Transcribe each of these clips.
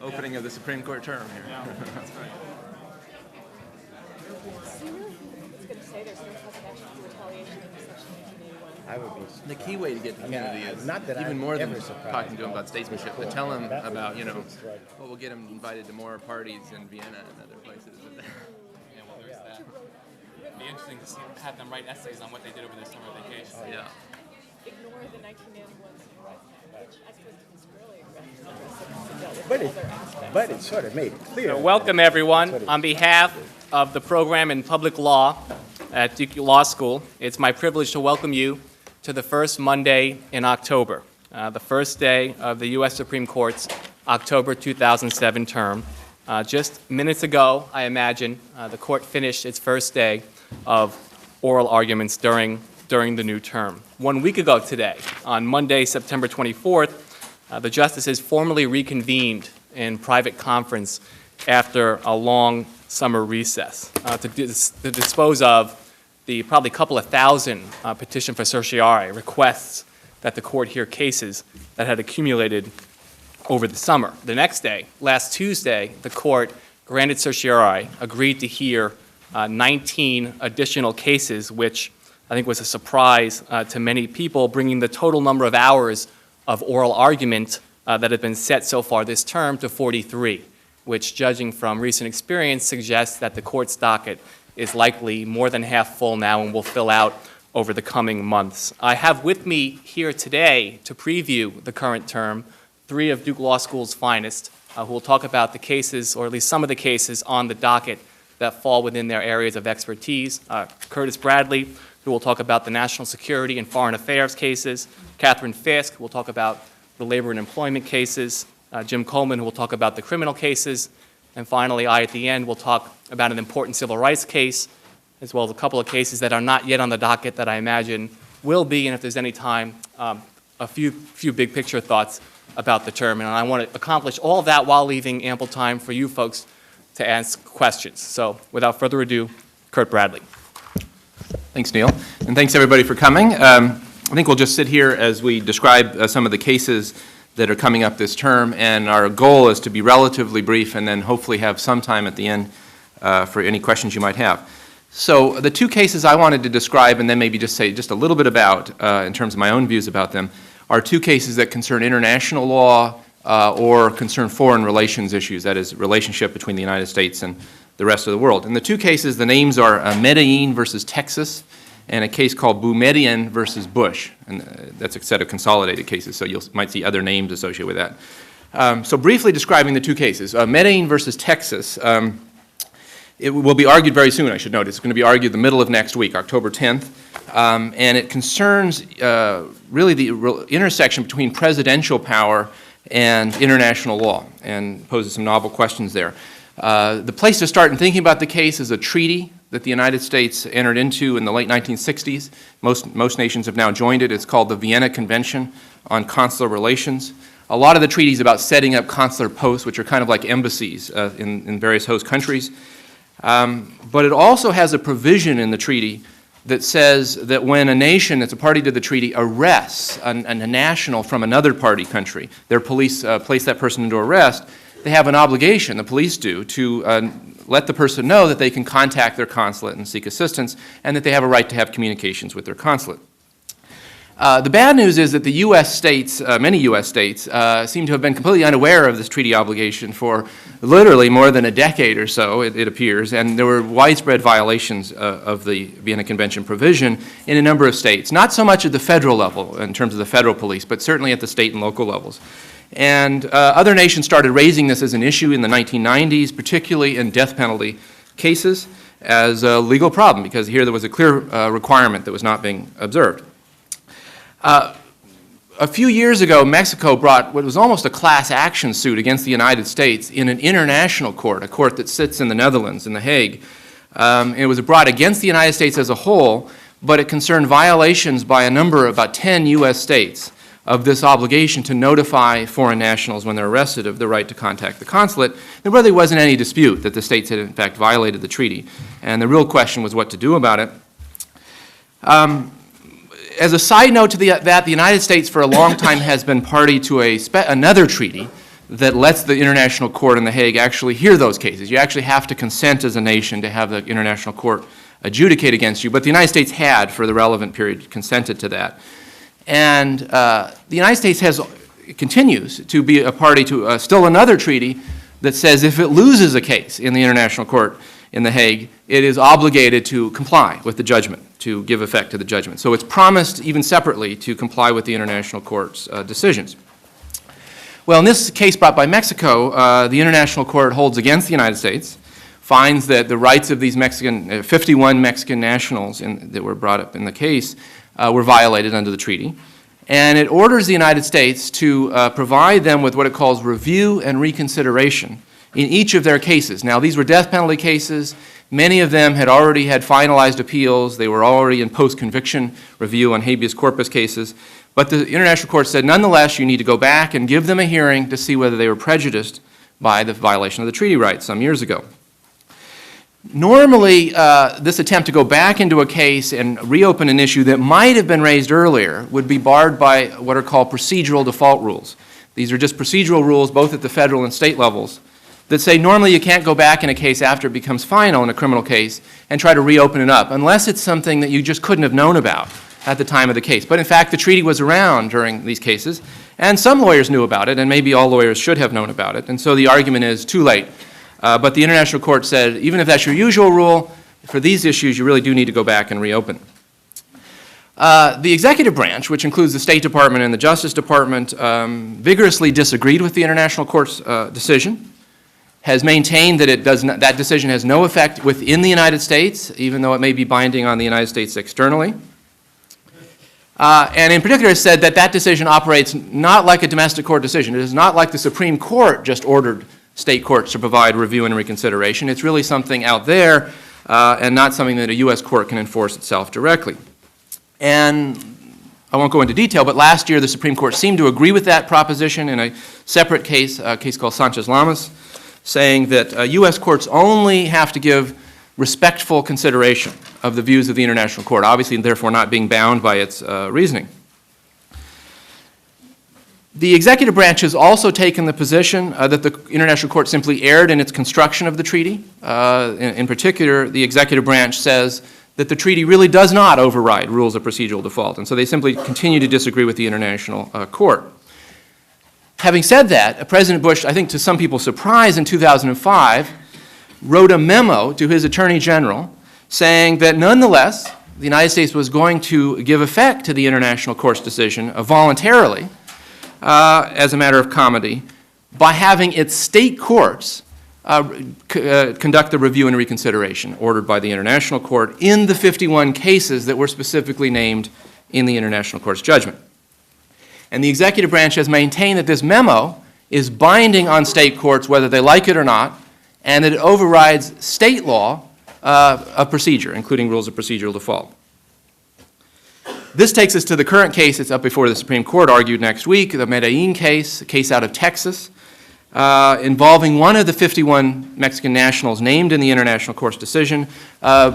opening of the Supreme Court term here. Yeah, that's right. Do you really think it's going to say there's no cause of action for retaliation under Section 1981? I would be surprised. The key way to get to Kennedy is not that even I'm more than ever surprised talking to him about statesmanship, but tell him That would about, be you know, strike. what will get him invited to more parties in Vienna and other places. Yeah, well, there's that. It'd be interesting to see, have them write essays on what they did over their summer vacation. Yeah. Ignore the 1991 Civil Rights Act, which I suppose is really aggressive. But it sort of made it clear. So welcome, everyone. On behalf of the program in public law at Duke Law School, it's my privilege to welcome you to the first Monday in October, the first day of the U.S. Supreme Court's October 2007 term. Just minutes ago, I imagine, the court finished its first day of oral arguments during the new term. 1 week ago today, on Monday, September 24th, the justices formally reconvened in private conference after a long summer recess to dispose of the probably couple of thousand petition for certiorari requests that the court hear cases that had accumulated over the summer. The next day, last Tuesday, the court granted certiorari, agreed to hear 19 additional cases, which I think was a surprise to many people, bringing the total number of hours of oral argument that have been set so far this term to 43, which, judging from recent experience, suggests that the court's docket is likely more than half full now and will fill out over the coming months. I have with me here today to preview the current term 3 of Duke Law School's finest who will talk about the cases, or at least some of the cases on the docket that fall within their areas of expertise. Curtis Bradley, who will talk about the national security and foreign affairs cases. Catherine Fisk, who will talk about the labor and employment cases. Jim Coleman, who will talk about the criminal cases. And finally, I, at the end, will talk about an important civil rights case, as well as a couple of cases that are not yet on the docket that I imagine will be, and if there's any time, a few big picture thoughts about the term. And I want to accomplish all of that while leaving ample time for you folks to ask questions. So without further ado, Kurt Bradley. Thanks, Neil. And thanks, everybody, for coming. I think we'll just sit here as we describe some of the cases that are coming up this term, and our goal is to be relatively brief and then hopefully have some time at the end for any questions you might have. So the 2 cases I wanted to describe and then maybe just say just a little bit about, in terms of my own views about them, are 2 cases that concern international law or concern foreign relations issues, that is, relationship between the United States and the rest of the world. In the 2 cases, the names are Medellin versus Texas, and a case called Boumediene versus Bush. And that's a set of consolidated cases, so you might see other names associated with that. So briefly describing the 2 cases. Medellin versus Texas, it will be argued very soon, I should note. It's going to be argued the middle of next week, October 10th. And it concerns really the intersection between presidential power and international law, and poses some novel questions there. The place to start in thinking about the case is a treaty that the United States entered into in the late 1960s. Most nations have now joined it. It's called the Vienna Convention on Consular Relations. A lot of the treaties about setting up consular posts, which are kind of like embassies in various host countries. But it also has a provision in the treaty that says that when a nation that's a party to the treaty arrests a national from another party country, their police place that person into arrest, they have an obligation, the police do, to let the person know that they can contact their consulate and seek assistance, and that they have a right to have communications with their consulate. The bad news is that the U.S. states, many U.S. states, seem to have been completely unaware of this treaty obligation for literally more than a decade or so, it appears, and there were widespread violations of the Vienna Convention provision in a number of states, not so much at the federal level in terms of the federal police, but certainly at the state and local levels. And other nations started raising this as an issue in the 1990s, particularly in death penalty cases, as a legal problem, because here there was a clear requirement that was not being observed. A few years ago, Mexico brought what was almost a class action suit against the United States in an international court, a court that sits in the Netherlands, in The Hague. It was brought against the United States as a whole, but it concerned violations by a number, about 10 U.S. states, of this obligation to notify foreign nationals when they're arrested of the right to contact the consulate. There really wasn't any dispute that the states had in fact violated the treaty, and the real question was what to do about it. As a side note to that, the United States for a long time has been party to another treaty that lets the International Court in The Hague actually hear those cases. You actually have to consent as a nation to have the International Court adjudicate against you, but the United States had, for the relevant period, consented to that. And the United States continues to be a party to still another treaty that says if it loses a case in the International Court in The Hague, it is obligated to comply with the judgment, to give effect to the judgment. So it's promised, even separately, to comply with the International Court's decisions. Well, in this case brought by Mexico, the International Court holds against the United States, finds that the rights of these 51 Mexican nationals that were brought up in the case were violated under the treaty, and it orders the United States to provide them with what it calls review and reconsideration in each of their cases. Now, these were death penalty cases. Many of them had already had finalized appeals. They were already in post-conviction review on habeas corpus cases. But the International Court said, nonetheless, you need to go back and give them a hearing to see whether they were prejudiced by the violation of the treaty rights some years ago. Normally, this attempt to go back into a case and reopen an issue that might have been raised earlier would be barred by what are called procedural default rules. These are just procedural rules, both at the federal and state levels, that say normally you can't go back in a case after it becomes final in a criminal case and try to reopen it up, unless it's something that you just couldn't have known about at the time of the case. But in fact, the treaty was around during these cases, and some lawyers knew about it, and maybe all lawyers should have known about it, and so the argument is too late. But the International Court said, even if that's your usual rule, for these issues you really do need to go back and reopen. The executive branch, which includes the State Department and the Justice Department, vigorously disagreed with the International Court's decision, has maintained that that decision has no effect within the United States, even though it may be binding on the United States externally. And in particular said that that decision operates not like a domestic court decision. It is not like the Supreme Court just ordered state courts to provide review and reconsideration. It's really something out there and not something that a U.S. court can enforce itself directly. And I won't go into detail, but last year the Supreme Court seemed to agree with that proposition in a separate case, a case called Sanchez Llamas, saying that U.S. courts only have to give respectful consideration of the views of the International Court, obviously therefore not being bound by its reasoning. The executive branch has also taken the position that the International Court simply erred in its construction of the treaty. In particular, the executive branch says that the treaty really does not override rules of procedural default, and so they simply continue to disagree with the International Court. Having said that, President Bush, I think to some people's surprise, in 2005, wrote a memo to his Attorney General saying that nonetheless, the United States was going to give effect to the International Court's decision voluntarily, as a matter of comedy, by having its state courts conduct the review and reconsideration ordered by the International Court in the 51 cases that were specifically named in the International Court's judgment. And the executive branch has maintained that this memo is binding on state courts whether they like it or not, and that it overrides state law of procedure, including rules of procedural default. This takes us to the current case that's up before the Supreme Court, argued next week, the Medellin case, a case out of Texas, involving one of the 51 Mexican nationals named in the International Court's decision. A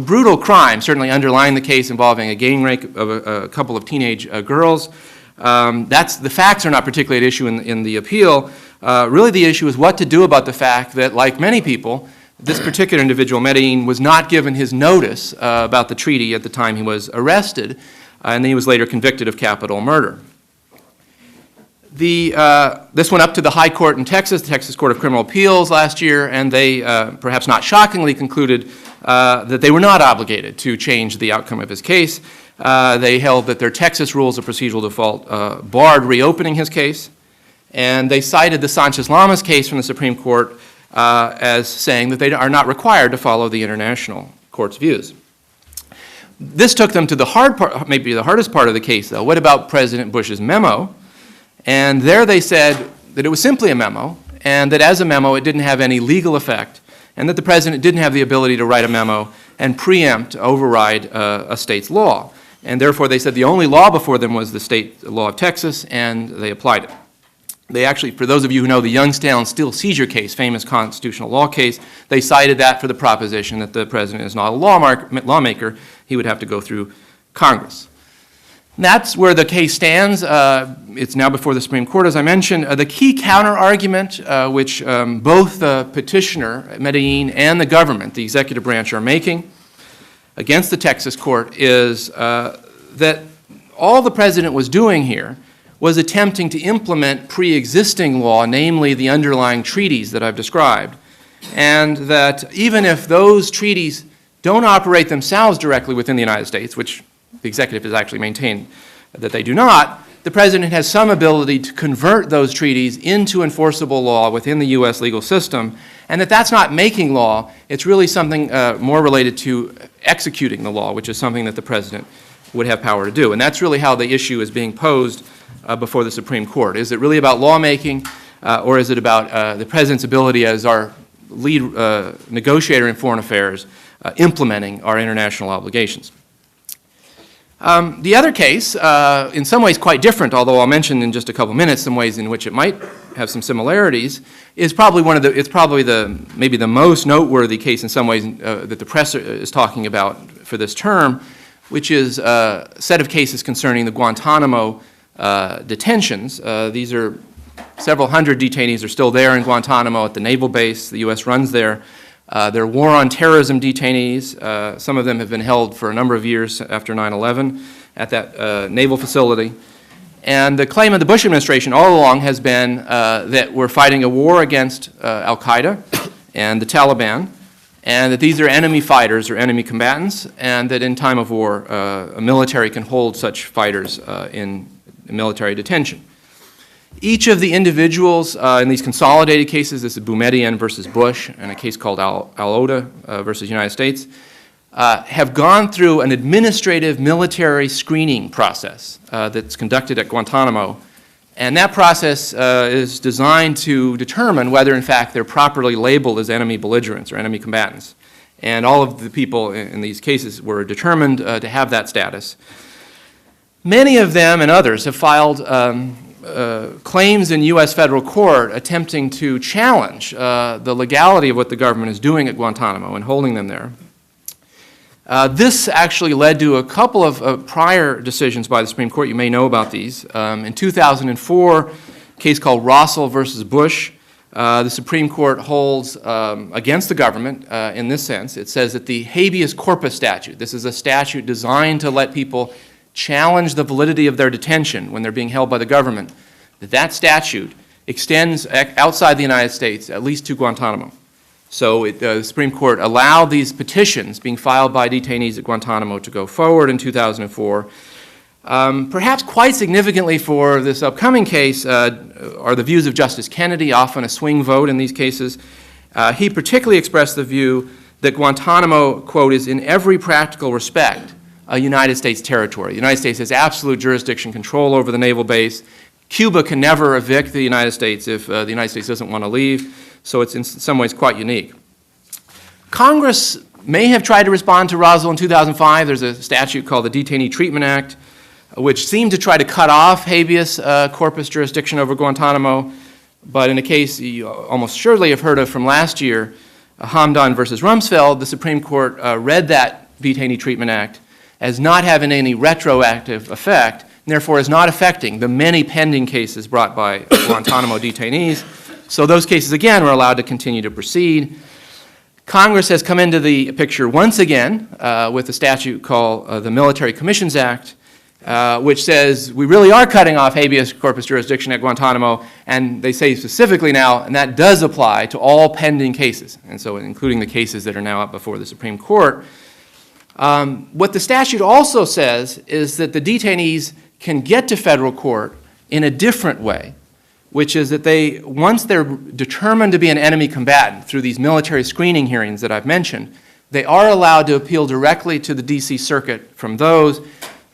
brutal crime, certainly underlying the case, involving a gang rape of a couple of teenage girls. The facts are not particularly at issue in the appeal. Really the issue is what to do about the fact that, like many people, this particular individual, Medellin, was not given his notice about the treaty at the time he was arrested, and then he was later convicted of capital murder. This went up to the High Court in Texas, the Texas Court of Criminal Appeals last year, and they, perhaps not shockingly, concluded that they were not obligated to change the outcome of his case. They held that their Texas rules of procedural default barred reopening his case, and they cited the Sanchez Llamas case from the Supreme Court as saying that they are not required to follow the International Court's views. This took them to the hard part, maybe the hardest part of the case, though. What about President Bush's memo? And there they said that it was simply a memo, and that as a memo it didn't have any legal effect, and that the President didn't have the ability to write a memo and preempt, override a state's law. And therefore they said the only law before them was the state law of Texas, and they applied it. They actually, for those of you who know the Youngstown steel seizure case, famous constitutional law case, they cited that for the proposition that the President is not a lawmaker, he would have to go through Congress. That's where the case stands. It's now before the Supreme Court, as I mentioned. The key counter-argument, which both the petitioner, Medellin, and the government, the executive branch, are making against the Texas court is that all the president was doing here was attempting to implement pre-existing law, namely the underlying treaties that I've described, and that even if those treaties don't operate themselves directly within the United States, which the executive has actually maintained that they do not, the president has some ability to convert those treaties into enforceable law within the U.S. legal system, and that that's not making law, it's really something more related to executing the law, which is something that the president would have power to do. And that's really how the issue is being posed before the Supreme Court. Is it really about lawmaking, or is it about the president's ability as our lead negotiator in foreign affairs implementing our international obligations? The other case, in some ways quite different, although I'll mention in just a couple minutes some ways in which it might have some similarities, is probably maybe the most noteworthy case in some ways that the press is talking about for this term, which is a set of cases concerning the Guantanamo detentions. These are several hundred detainees are still there in Guantanamo at the naval base. The U.S. runs there. They're war on terrorism detainees. Some of them have been held for a number of years after 9/11 at that naval facility. And the claim of the Bush administration all along has been that we're fighting a war against al-Qaeda and the Taliban, and that these are enemy fighters or enemy combatants, and that in time of war, a military can hold such fighters in military detention. Each of the individuals in these consolidated cases, this is Boumediene versus Bush, and a case called Al-Oda versus United States, have gone through an administrative military screening process that's conducted at Guantanamo. And that process is designed to determine whether, in fact, they're properly labeled as enemy belligerents or enemy combatants. And all of the people in these cases were determined to have that status. Many of them and others have filed claims in U.S. federal court attempting to challenge the legality of what the government is doing at Guantanamo and holding them there. This actually led to a couple of prior decisions by the Supreme Court. You may know about these. In 2004, a case called Rossell versus Bush, the Supreme Court holds against the government in this sense. It says that the habeas corpus statute, this is a statute designed to let people challenge the validity of their detention when they're being held by the government, that statute extends outside the United States, at least to Guantanamo. So the Supreme Court allowed these petitions being filed by detainees at Guantanamo to go forward in 2004. Perhaps quite significantly for this upcoming case are the views of Justice Kennedy, often a swing vote in these cases. He particularly expressed the view that Guantanamo, quote, is in every practical respect a United States territory. The United States has absolute jurisdiction control over the naval base. Cuba can never evict the United States if the United States doesn't want to leave. So it's in some ways quite unique. Congress may have tried to respond to Rossell in 2005. There's a statute called the Detainee Treatment Act, which seemed to try to cut off habeas corpus jurisdiction over Guantanamo. But in a case you almost surely have heard of from last year, Hamdan versus Rumsfeld, the Supreme Court read that Detainee Treatment Act as not having any retroactive effect, and therefore is not affecting the many pending cases brought by Guantanamo detainees. So those cases, again, were allowed to continue to proceed. Congress has come into the picture once again with a statute called the Military Commissions Act, which says we really are cutting off habeas corpus jurisdiction at Guantanamo, and they say specifically now, and that does apply to all pending cases, and so including the cases that are now up before the Supreme Court. What the statute also says is that the detainees can get to federal court in a different way, which is that once they're determined to be an enemy combatant through these military screening hearings that I've mentioned, they are allowed to appeal directly to the D.C. Circuit from those,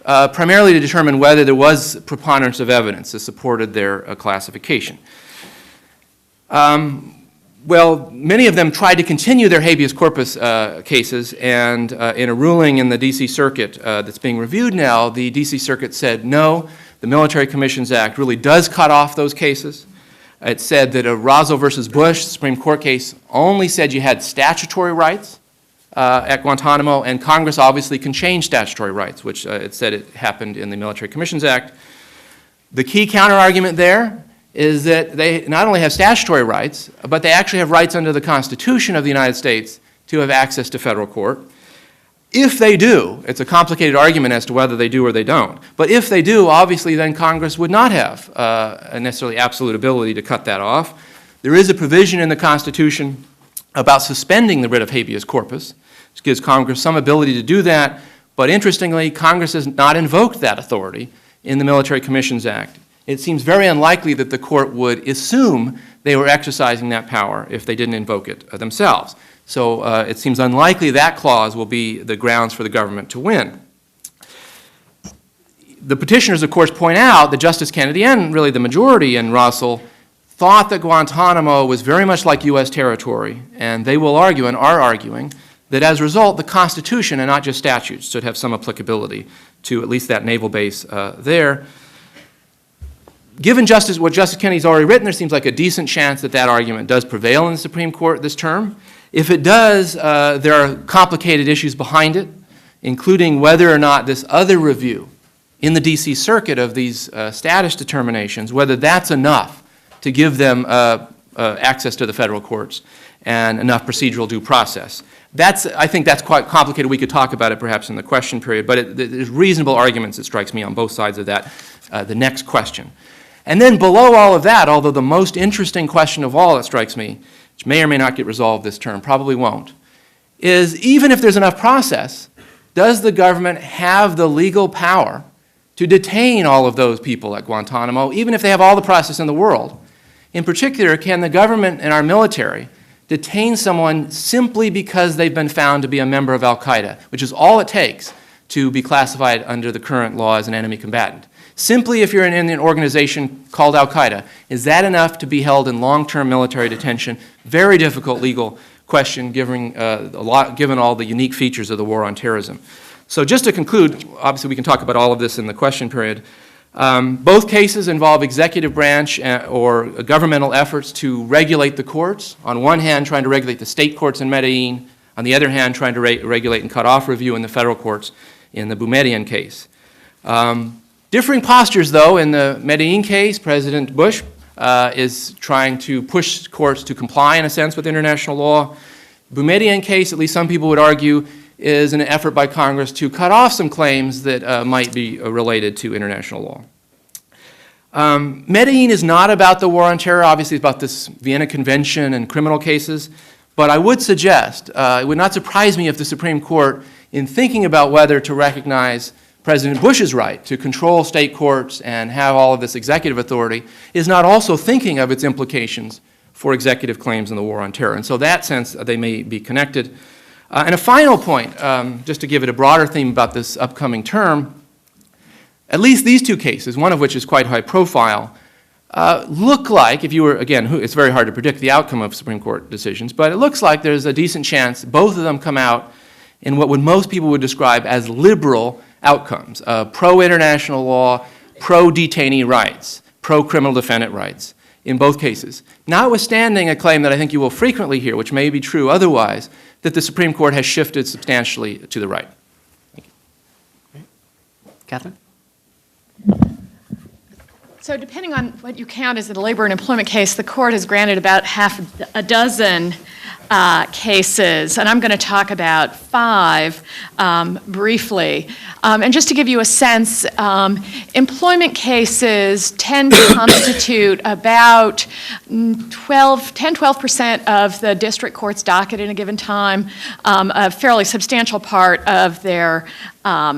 primarily to determine whether there was preponderance of evidence that supported their classification. Well, many of them tried to continue their habeas corpus cases, and in a ruling in the D.C. Circuit that's being reviewed now, the D.C. Circuit said no. The Military Commissions Act really does cut off those cases. It said that a Rossell versus Bush Supreme Court case only said you had statutory rights at Guantanamo, and Congress obviously can change statutory rights, which it said it happened in the Military Commissions Act. The key counterargument there is that they not only have statutory rights, but they actually have rights under the Constitution of the United States to have access to federal court. If they do, it's a complicated argument as to whether they do or they don't, but if they do, obviously then Congress would not have a necessarily absolute ability to cut that off. There is a provision in the Constitution about suspending the writ of habeas corpus, which gives Congress some ability to do that, but interestingly, Congress has not invoked that authority in the Military Commissions Act. It seems very unlikely that the court would assume they were exercising that power if they didn't invoke it themselves. So it seems unlikely that clause will be the grounds for the government to win. The petitioners, of course, point out that Justice Kennedy and really the majority in Rossell thought that Guantanamo was very much like U.S. territory, and they will argue and are arguing that as a result, the Constitution and not just statutes should have some applicability to at least that naval base there. Given what Justice Kennedy's already written, there seems like a decent chance that that argument does prevail in the Supreme Court this term. If it does, there are complicated issues behind it, including whether or not this other review in the D.C. Circuit of these status determinations, whether that's enough to give them access to the federal courts and enough procedural due process. I think that's quite complicated. We could talk about it perhaps in the question period, but there's reasonable arguments, it strikes me, on both sides of that. The next question. And then below all of that, although the most interesting question of all, it strikes me, which may or may not get resolved this term, probably won't, is even if there's enough process, does the government have the legal power to detain all of those people at Guantanamo, even if they have all the process in the world? In particular, can the government and our military detain someone simply because they've been found to be a member of al-Qaeda, which is all it takes to be classified under the current law as an enemy combatant? Simply if you're in an organization called al-Qaeda, is that enough to be held in long-term military detention? Very difficult legal question given all the unique features of the war on terrorism. So just to conclude, obviously we can talk about all of this in the question period. Both cases involve executive branch or governmental efforts to regulate the courts. On one hand, trying to regulate the state courts in Medellin. On the other hand, trying to regulate and cut off review in the federal courts in the Boumediene case. Differing postures, though. In the Medellin case, President Bush is trying to push courts to comply, in a sense, with international law. Boumediene case, at least some people would argue, is an effort by Congress to cut off some claims that might be related to international law. Medellin is not about the war on terror. Obviously, it's about this Vienna Convention and criminal cases. But I would suggest, it would not surprise me if the Supreme Court, in thinking about whether to recognize President Bush's right to control state courts and have all of this executive authority, is not also thinking of its implications for executive claims in the war on terror. And so in that sense, they may be connected. And a final point, just to give it a broader theme about this upcoming term, at least these two cases, one of which is quite high profile, look like, if you were, again, it's very hard to predict the outcome of Supreme Court decisions, but it looks like there's a decent chance both of them come out in what most people would describe as liberal outcomes, pro-international law, pro-detainee rights, pro-criminal defendant rights in both cases. Notwithstanding a claim that I think you will frequently hear, which may be true otherwise, that the Supreme Court has shifted substantially to the right. Thank you. Catherine? So depending on what you count as a labor and employment case, the court has granted about half a dozen cases, and I'm going to talk about 5 briefly. And just to give you a sense, employment cases tend to constitute about 10-12% of the district court's docket in a given time, a fairly substantial part of their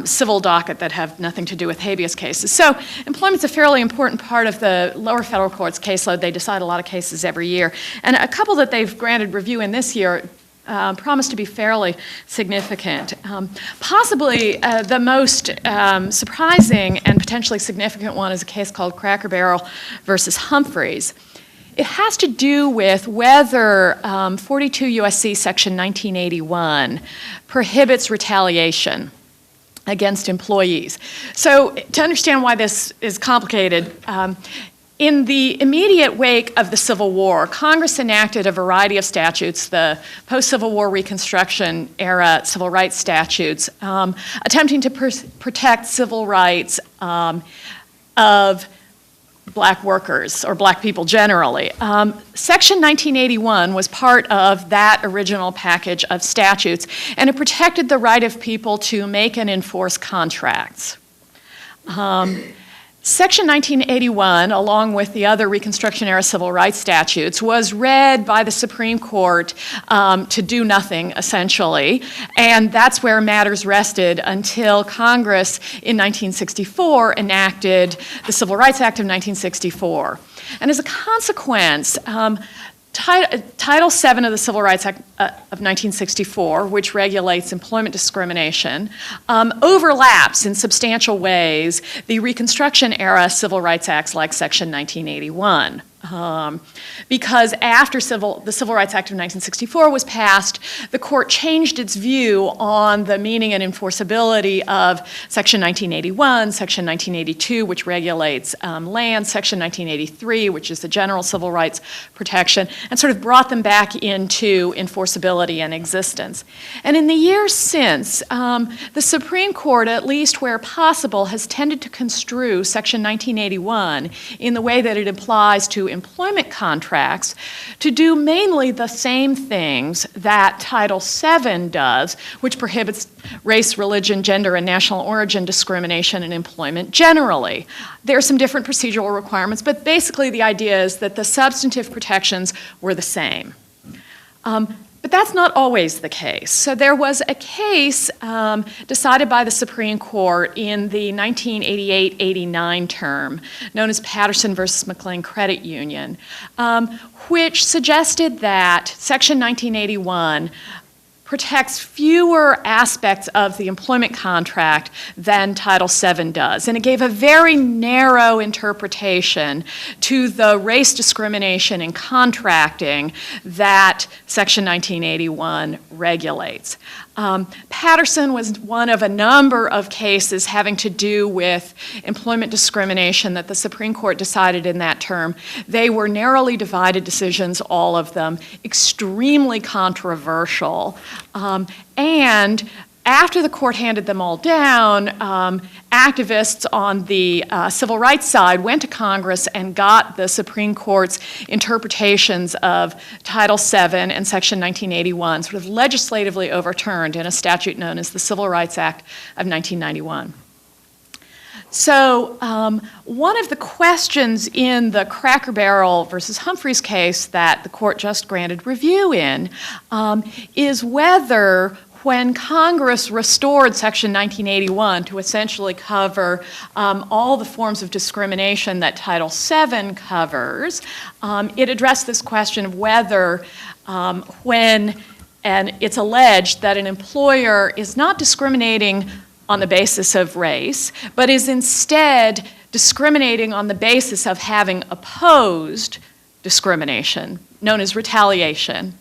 civil docket that have nothing to do with habeas cases. So employment's a fairly important part of the lower federal court's caseload. They decide a lot of cases every year. And a couple that they've granted review in this year promise to be fairly significant. Possibly the most surprising and potentially significant one is a case called Cracker Barrel versus Humphreys. It has to do with whether 42 U.S.C. Section 1981 prohibits retaliation against employees. So to understand why this is complicated, In the immediate wake of the Civil War, Congress enacted a variety of statutes, the post-Civil War Reconstruction era civil rights statutes, attempting to protect civil rights of black workers, or black people generally. Section 1981 was part of that original package of statutes, and it protected the right of people to make and enforce contracts. Section 1981, along with the other Reconstruction-era civil rights statutes, was read by the Supreme Court to do nothing, essentially, and that's where matters rested until Congress in 1964 enacted the Civil Rights Act of 1964. And as a consequence, Title VII of the Civil Rights Act of 1964, which regulates employment discrimination, overlaps in substantial ways the Reconstruction-era Civil Rights Acts like Section 1981. Because after the Civil Rights Act of 1964 was passed, the court changed its view on the meaning and enforceability of Section 1981, Section 1982, which regulates land, Section 1983, which is the general civil rights protection, and sort of brought them back into enforceability and existence. And in the years since, the Supreme Court, at least where possible, has tended to construe Section 1981 in the way that it applies to employment contracts to do mainly the same things that Title VII does, which prohibits race, religion, gender, and national origin discrimination in employment generally. There are some different procedural requirements, but basically the idea is that the substantive protections were the same. But that's not always the case. So there was a case decided by the Supreme Court in the 1988-89 term, known as Patterson versus Mclean Credit Union, which suggested that Section 1981 protects fewer aspects of the employment contract than Title VII does. And it gave a very narrow interpretation to the race discrimination in contracting that Section 1981 regulates. Patterson was one of a number of cases having to do with employment discrimination that the Supreme Court decided in that term. They were narrowly divided decisions, all of them, extremely controversial. And after the court handed them all down, activists on the civil rights side went to Congress and got the Supreme Court's interpretations of Title VII and Section 1981 sort of legislatively overturned in a statute known as the Civil Rights Act of 1991. So one of the questions in the Cracker Barrel versus Humphreys case that the court just granted review in is whether, when Congress restored Section 1981 to essentially cover all the forms of discrimination that Title VII covers, it addressed this question of whether when, and it's alleged that an employer is not discriminating on the basis of race, but is instead discriminating on the basis of having opposed discrimination, known as retaliation,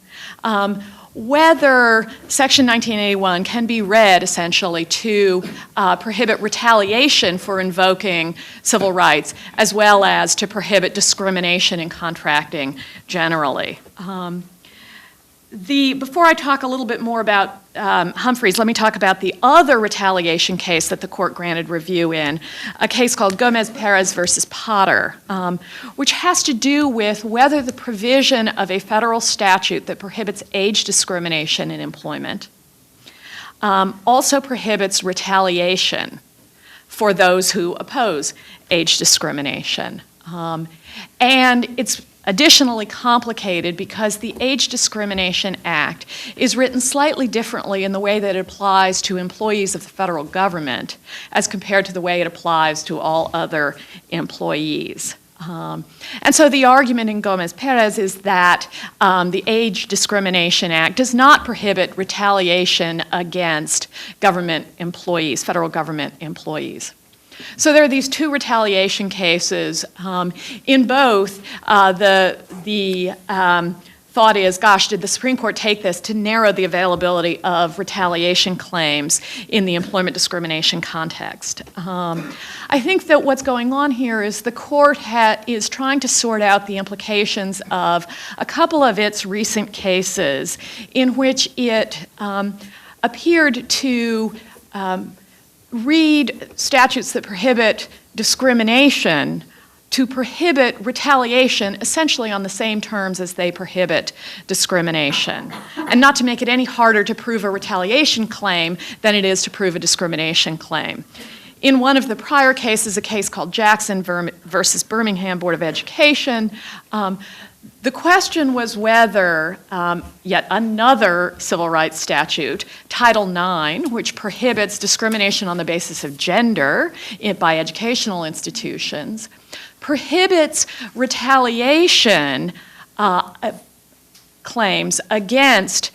whether Section 1981 can be read essentially to prohibit retaliation for invoking civil rights, as well as to prohibit discrimination in contracting generally. Before I talk a little bit more about Humphreys, let me talk about the other retaliation case that the court granted review in, a case called Gomez-Perez versus Potter, which has to do with whether the provision of a federal statute that prohibits age discrimination in employment also prohibits retaliation for those who oppose age discrimination. And it's additionally complicated because the Age Discrimination Act is written slightly differently in the way that it applies to employees of the federal government as compared to the way it applies to all other employees. And so the argument in Gomez-Perez is that the Age Discrimination Act does not prohibit retaliation against government employees, federal government employees. So there are these two retaliation cases. In both, the thought is, gosh, did the Supreme Court take this to narrow the availability of retaliation claims in the employment discrimination context? I think that what's going on here is the court is trying to sort out the implications of a couple of its recent cases in which it appeared to read statutes that prohibit discrimination to prohibit retaliation essentially on the same terms as they prohibit discrimination, and not to make it any harder to prove a retaliation claim than it is to prove a discrimination claim. In one of the prior cases, a case called Jackson versus Birmingham Board of Education, the question was whether yet another civil rights statute, Title IX, which prohibits discrimination on the basis of gender by educational institutions, prohibits retaliation claims against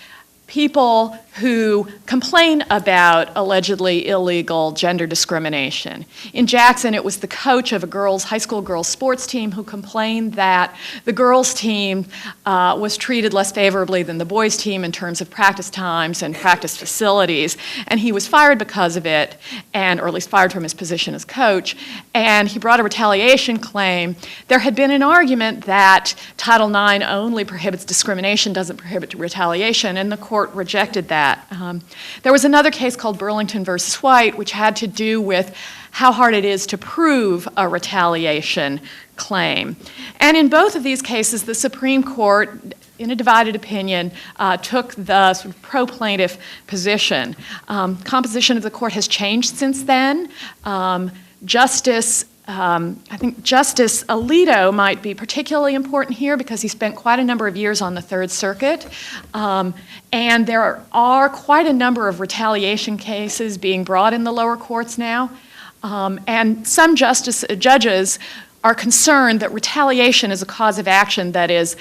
people who complain about allegedly illegal gender discrimination. In Jackson, it was the coach of a high school girls sports team who complained that the girls team was treated less favorably than the boys team in terms of practice times and practice facilities, and he was fired because of it, or at least fired from his position as coach, and he brought a retaliation claim. There had been an argument that Title IX only prohibits discrimination, doesn't prohibit retaliation, and the court rejected that. There was another case called Burlington versus White, which had to do with how hard it is to prove a retaliation claim. And in both of these cases, the Supreme Court, in a divided opinion, took the sort of pro-plaintiff position. Composition of the court has changed since then. I think Justice Alito might be particularly important here because he spent quite a number of years on the Third Circuit. And there are quite a number of retaliation cases being brought in the lower courts now. And some judges are concerned that retaliation is a cause of action that is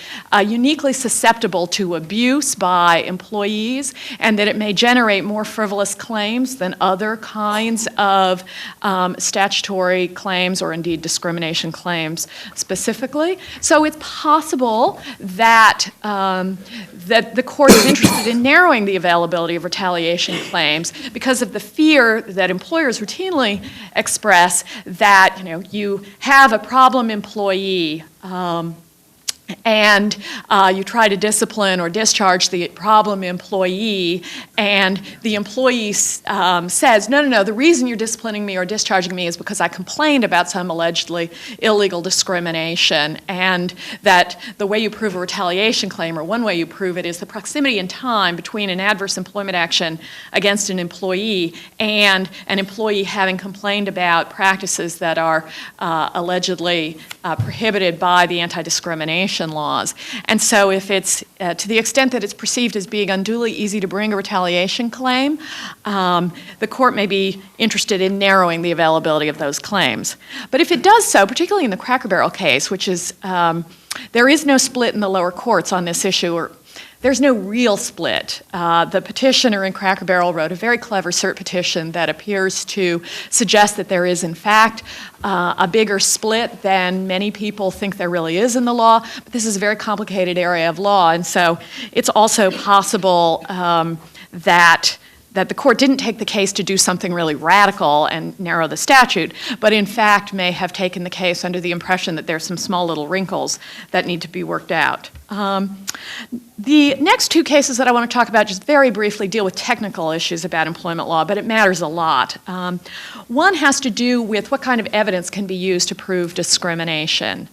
uniquely susceptible to abuse by employees, and that it may generate more frivolous claims than other kinds of statutory claims or indeed discrimination claims specifically. So it's possible that that the court is interested in narrowing the availability of retaliation claims because of the fear that employers routinely express that, you have a problem employee and you try to discipline or discharge the problem employee, and the employee says, no, the reason you're disciplining me or discharging me is because I complained about some allegedly illegal discrimination, and that the way you prove a retaliation claim, or one way you prove it, is the proximity in time between an adverse employment action against an employee and an employee having complained about practices that are allegedly prohibited by the anti-discrimination laws. And so if it's, to the extent that it's perceived as being unduly easy to bring a retaliation claim, the court may be interested in narrowing the availability of those claims. But if it does so, particularly in the Cracker Barrel case, which is, there is no split in the lower courts on this issue, or there's no real split. The petitioner in Cracker Barrel wrote a very clever cert petition that appears to suggest that there is, in fact, a bigger split than many people think there really is in the law. But this is a very complicated area of law, and so it's also possible that the court didn't take the case to do something really radical and narrow the statute, but in fact may have taken the case under the impression that there's some small little wrinkles that need to be worked out. The next two cases that I want to talk about just very briefly deal with technical issues about employment law, but it matters a lot. One has to do with what kind of evidence can be used to prove discrimination.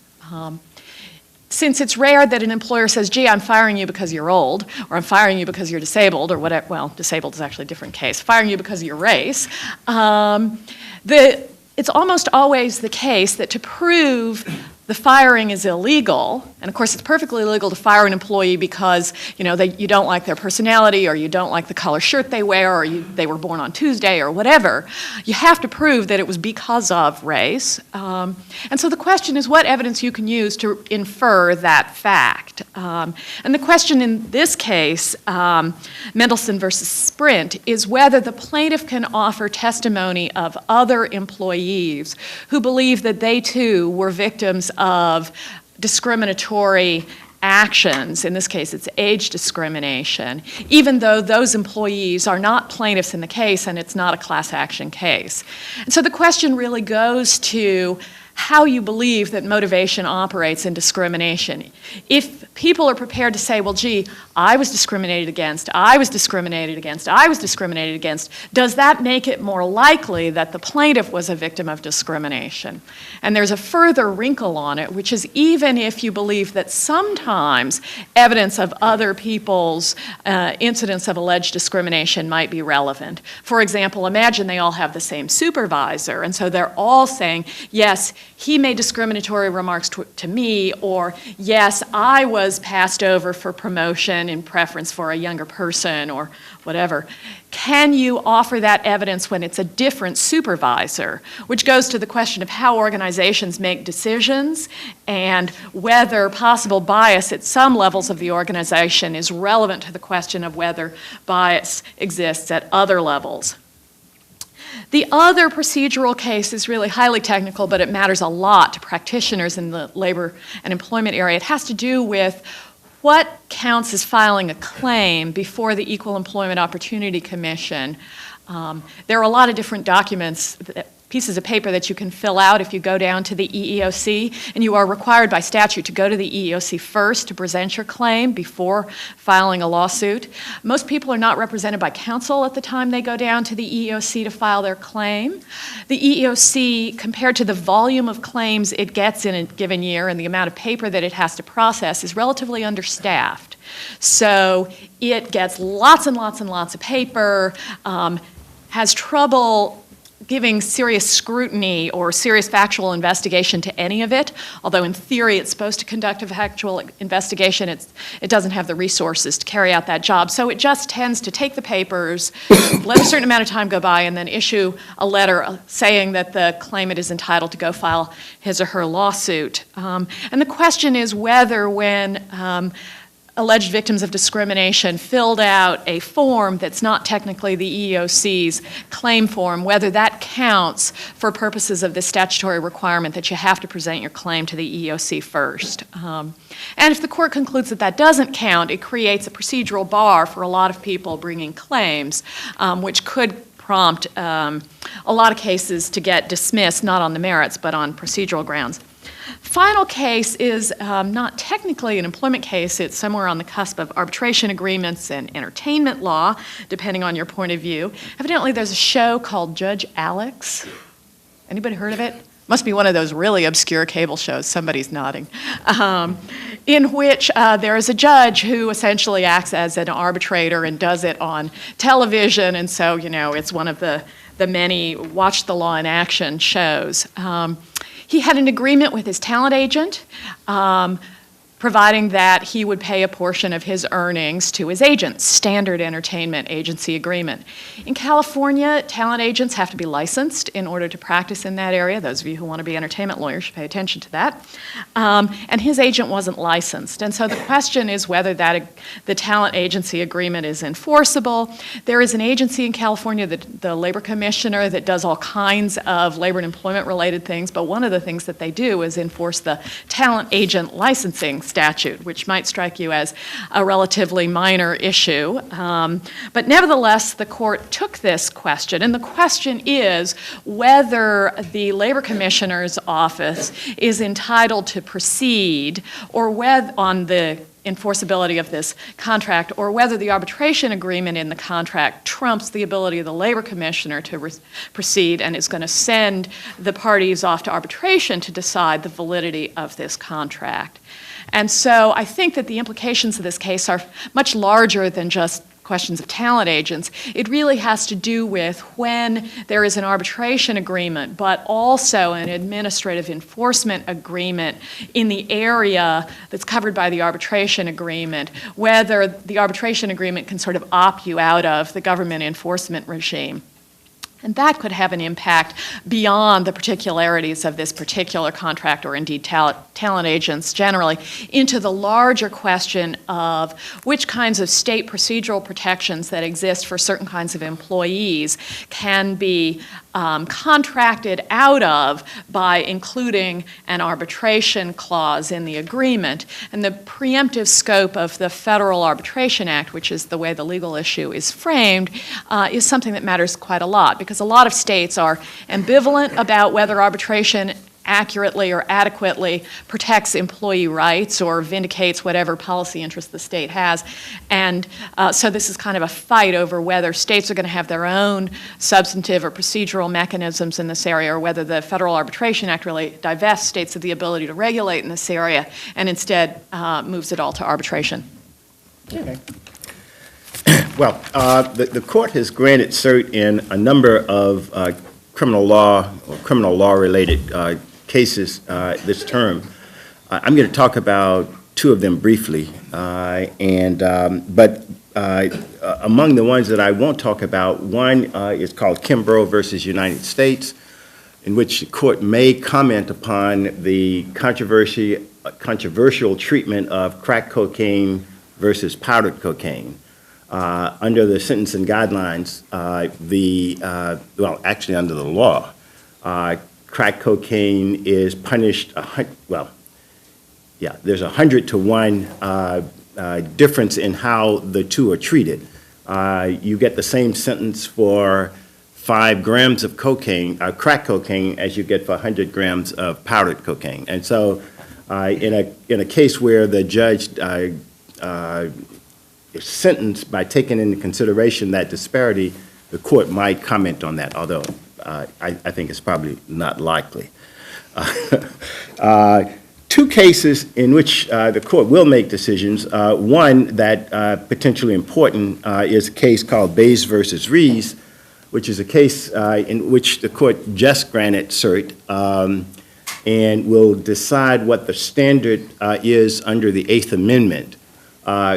Since it's rare that an employer says, gee, I'm firing you because you're old, or I'm firing you because you're disabled, or whatever, well, disabled is actually a different case, firing you because of your race, it's almost always the case that to prove the firing is illegal, and of course it's perfectly illegal to fire an employee because you don't like their personality, or you don't like the color shirt they wear, or they were born on Tuesday, or whatever. You have to prove that it was because of race. And so the question is what evidence you can use to infer that fact. And the question in this case, Mendelsohn versus Sprint, is whether the plaintiff can offer testimony of other employees who believe that they too were victims of discriminatory actions, in this case it's age discrimination, even though those employees are not plaintiffs in the case and it's not a class action case. And so the question really goes to how you believe that motivation operates in discrimination. If people are prepared to say, well, gee, I was discriminated against, I was discriminated against, I was discriminated against, does that make it more likely that the plaintiff was a victim of discrimination? And there's a further wrinkle on it, which is even if you believe that sometimes evidence of other people's incidents of alleged discrimination might be relevant. For example, imagine they all have the same supervisor, and so they're all saying, yes, he made discriminatory remarks to me, or yes, I was passed over for promotion in preference for a younger person, or whatever. Can you offer that evidence when it's a different supervisor? Which goes to the question of how organizations make decisions and whether possible bias at some levels of the organization is relevant to the question of whether bias exists at other levels. The other procedural case is really highly technical, but it matters a lot to practitioners in the labor and employment area. It has to do with what counts as filing a claim before the Equal Employment Opportunity Commission. There are a lot of different documents, pieces of paper that you can fill out if you go down to the EEOC, and you are required by statute to go to the EEOC first to present your claim before filing a lawsuit. Most people are not represented by counsel at the time they go down to the EEOC to file their claim. The EEOC, compared to the volume of claims it gets in a given year and the amount of paper that it has to process, is relatively understaffed. So it gets lots and lots and lots of paper, has trouble giving serious scrutiny or serious factual investigation to any of it, although in theory it's supposed to conduct a factual investigation, it doesn't have the resources to carry out that job. So it just tends to take the papers, let a certain amount of time go by, and then issue a letter saying that the claimant is entitled to go file his or her lawsuit. And the question is whether when alleged victims of discrimination filled out a form that's not technically the EEOC's claim form, whether that counts for purposes of this statutory requirement that you have to present your claim to the EEOC first. And if the court concludes that that doesn't count, it creates a procedural bar for a lot of people bringing claims, which could prompt a lot of cases to get dismissed, not on the merits, but on procedural grounds. Final case is not technically an employment case. It's somewhere on the cusp of arbitration agreements and entertainment law, depending on your point of view. Evidently, there's a show called Judge Alex. Anybody heard of it? Must be one of those really obscure cable shows. Somebody's nodding. In which there is a judge who essentially acts as an arbitrator and does it on television. And so, you know, it's one of the many Watch the Law in Action shows. He had an agreement with his talent agent, providing that he would pay a portion of his earnings to his agent, standard entertainment agency agreement. In California, talent agents have to be licensed in order to practice in that area. Those of you who want to be entertainment lawyers should pay attention to that. And his agent wasn't licensed. And so the question is whether the talent agency agreement is enforceable. There is an agency in California, the Labor Commissioner, that does all kinds of labor and employment related things, but one of the things that they do is enforce the talent agent licensing statute, which might strike you as a relatively minor issue. But nevertheless, the court took this question, and the question is whether the Labor Commissioner's office is entitled to proceed or whether on the enforceability of this contract, or whether the arbitration agreement in the contract trumps the ability of the Labor Commissioner to proceed and is going to send the parties off to arbitration to decide the validity of this contract. And so I think that the implications of this case are much larger than just questions of talent agents. It really has to do with when there is an arbitration agreement, but also an administrative enforcement agreement in the area that's covered by the arbitration agreement, whether the arbitration agreement can sort of opt you out of the government enforcement regime. And that could have an impact beyond the particularities of this particular contract, or indeed talent agents generally, into the larger question of which kinds of state procedural protections that exist for certain kinds of employees can be contracted out of by including an arbitration clause in the agreement. And the preemptive scope of the Federal Arbitration Act, which is the way the legal issue is framed, is something that matters quite a lot, because a lot of states are ambivalent about whether arbitration accurately or adequately protects employee rights or vindicates whatever policy interest the state has. And so this is kind of a fight over whether states are going to have their own substantive or procedural mechanisms in this area, or whether the Federal Arbitration Act really divests states of the ability to regulate in this area and instead moves it all to arbitration. Okay. Well, the court has granted cert in a number of criminal law or criminal law-related cases this term. I'm going to talk about two of them briefly, but among the ones that I won't talk about, one is called Kimbo versus United States, in which the court may comment upon the controversial treatment of crack cocaine versus powdered cocaine. Under the sentencing guidelines, well, actually under the law, crack cocaine is punished, there's 100 to 1 difference in how the two are treated. You get the same sentence for 5 grams of cocaine, crack cocaine, as you get for 100 grams of powdered cocaine. And so in a case where the judge is sentenced by taking into consideration that disparity, the court might comment on that, although I think it's probably not likely. Two cases in which the court will make decisions. One that potentially important is a case called Perez versus Rhiz, which is a case in which the court just granted cert and will decide what the standard is under the Eighth Amendment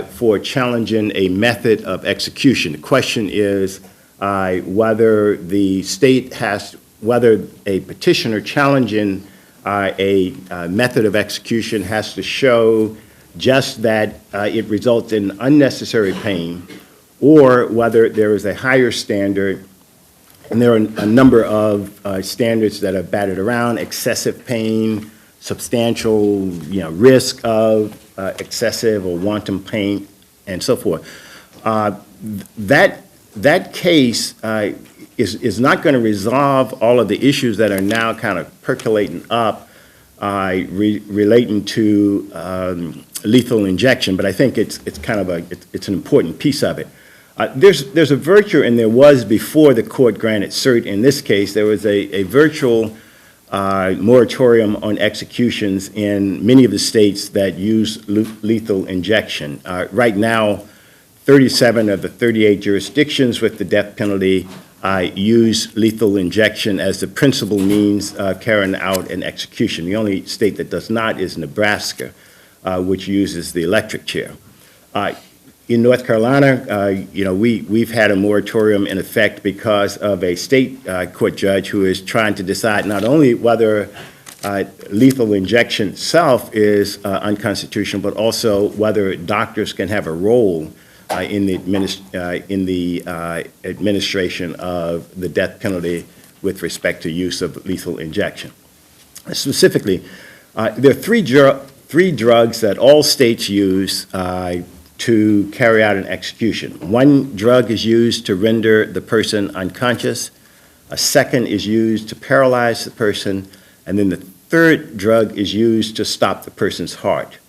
for challenging a method of execution. The question is whether the state has, whether a petitioner challenging a method of execution has to show just that it results in unnecessary pain, or whether there is a higher standard. And there are a number of standards that are batted around: excessive pain, substantial, risk of excessive or wanton pain, and so forth. That case is not going to resolve all of the issues that are now kind of percolating up relating to lethal injection, but I think it's kind of it's an important piece of it. There's a virtue, and there was before the court granted cert in this case. There was a virtual moratorium on executions in many of the states that use lethal injection. Right now, 37 of the 38 jurisdictions with the death penalty use lethal injection as the principal means of carrying out an execution. The only state that does not is Nebraska, which uses the electric chair. In North Carolina, we've had a moratorium in effect because of a state court judge who is trying to decide not only whether lethal injection itself is unconstitutional, but also whether doctors can have a role in the administration of the death penalty with respect to use of lethal injection. Specifically, there are three drugs that all states use to carry out an execution. One drug is used to render the person unconscious. A second is used to paralyze the person. And then the third drug is used to stop the person's heart.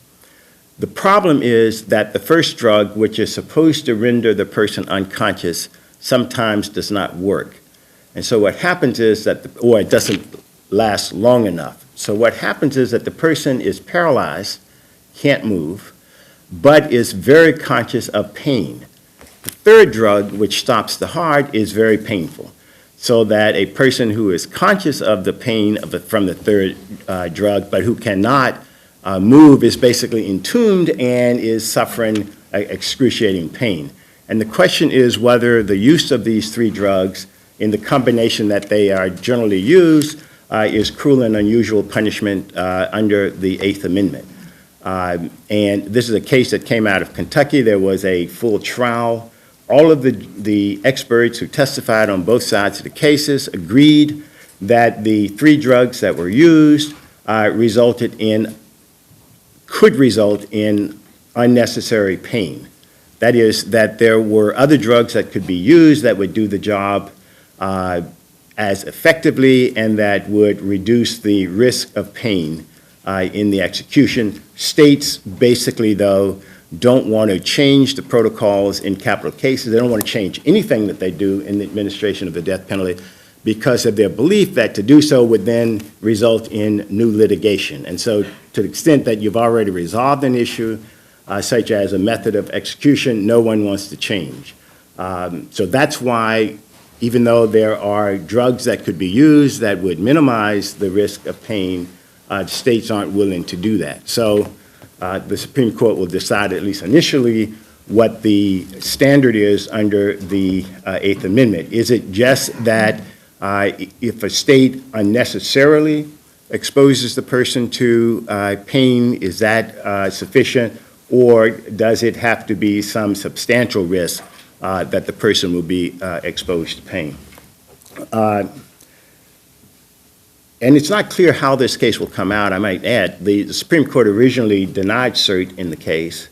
The problem is that the first drug, which is supposed to render the person unconscious, sometimes does not work. And so what happens is that, or it doesn't last long enough. So what happens is that the person is paralyzed, can't move, but is very conscious of pain. The third drug, which stops the heart, is very painful, so that a person who is conscious of the pain from the third drug, but who cannot move, is basically entombed and is suffering excruciating pain. And the question is whether the use of these three drugs in the combination that they are generally used is cruel and unusual punishment under the Eighth Amendment. And this is a case that came out of Kentucky. There was a full trial All of the experts who testified on both sides of the cases agreed that the 3 drugs that were used could result in unnecessary pain. That is, that there were other drugs that could be used that would do the job as effectively and that would reduce the risk of pain in the execution. States basically, though, don't want to change the protocols in capital cases. They don't want to change anything that they do in the administration of the death penalty because of their belief that to do so would then result in new litigation. And so to the extent that you've already resolved an issue, such as a method of execution, no one wants to change. So that's why, even though there are drugs that could be used that would minimize the risk of pain, states aren't willing to do that. So the Supreme Court will decide, at least initially, what the standard is under the Eighth Amendment. Is it just that if a state unnecessarily exposes the person to pain, is that sufficient? Or does it have to be some substantial risk that the person will be exposed to pain? And it's not clear how this case will come out, I might add. The Supreme Court originally denied cert in the case,